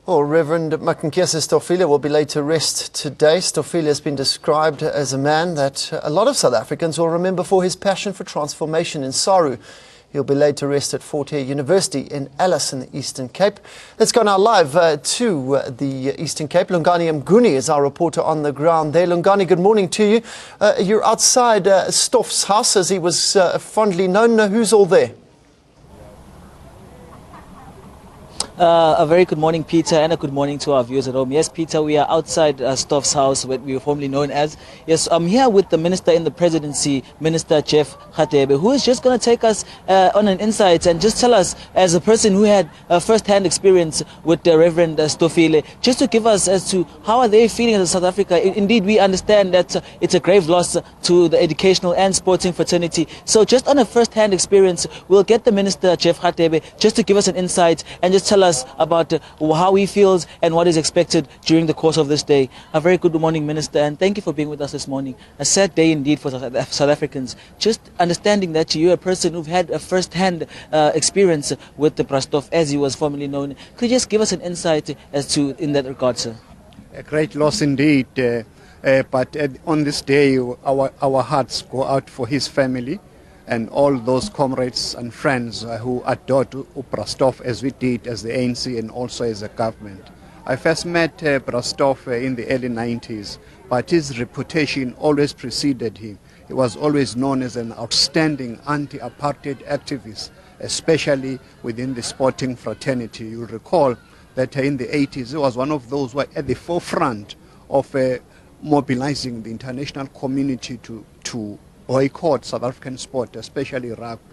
Well, Reverend Makhenkesi Stofile will be laid to rest today. Stofile has been described as a man that a lot of South Africans will remember for his passion for transformation in Saru. He'll be laid to rest at Fort Hare University in Alice in the Eastern Cape. Let's go now live to the Eastern Cape. Lungani Mguni is our reporter on the ground there. Lungani, good morning to you. You're outside Stoff's house, as he was fondly known. Who's all there? A very good morning, Peter, and a good morning to our viewers at home. Yes, Peter, we are outside Stoff's house, what we were formerly known as. Yes, I'm here with the Minister in the Presidency, Minister Jeff Radebe, who is just going to take us on an insight and just tell us, as a person who had first-hand experience with Reverend Stofile, just to give us as to how are they feeling as South Africa. Indeed, we understand that it's a grave loss to the educational and sporting fraternity. So just on a first-hand experience, we'll get the Minister, Jeff Radebe, just to give us an insight and just tell us about how he feels and what is expected during the course of this day. A very good morning, Minister, and thank you for being with us this morning. A sad day indeed for South Africans. Just understanding that you're a person who've had a first-hand experience with the Stoff, as he was formerly known. Could you just give us an insight as to in that regard, sir? A great loss indeed, but on this day our hearts go out for his family and all those comrades and friends who adored Stoff as we did as the ANC and also as a government. I first met Stoff in the early 90s, but his reputation always preceded him. He was always known as an outstanding anti-apartheid activist, especially within the sporting fraternity. You'll recall that in the 80s, he was one of those who were at the forefront of mobilizing the international community to boycott South African sport, especially rugby.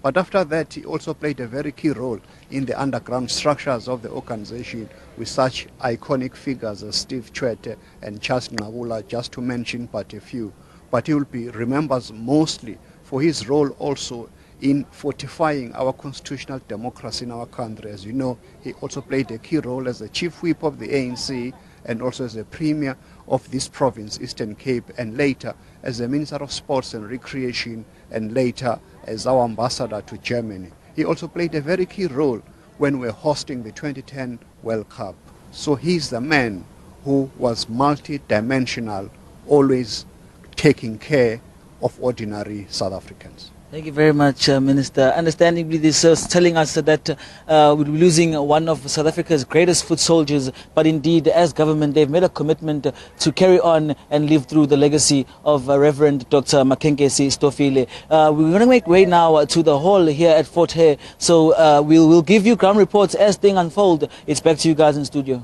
But after that, he also played a very key role in the underground structures of the organization with such iconic figures as Steve Tshwete and Charles Nabula, just to mention but a few. But he will be remembered mostly for his role also in fortifying our constitutional democracy in our country. As you know, he also played a key role as the chief whip of the ANC and also as the premier of this province, Eastern Cape, and later as the Minister of Sports and Recreation, and later as our ambassador to Germany. He also played a very key role when we were hosting the 2010 World Cup. So he's the man who was multi-dimensional, always taking care of ordinary South Africans. Thank you very much, Minister. Understandably, this is telling us that we're losing one of South Africa's greatest foot soldiers, but indeed, as government, they've made a commitment to carry on and live through the legacy of Reverend Dr. Makhenkesi Stofile. We're going to make way now to the hall here at Fort Hare, so we'll give you ground reports as things unfold. It's back to you guys in studio.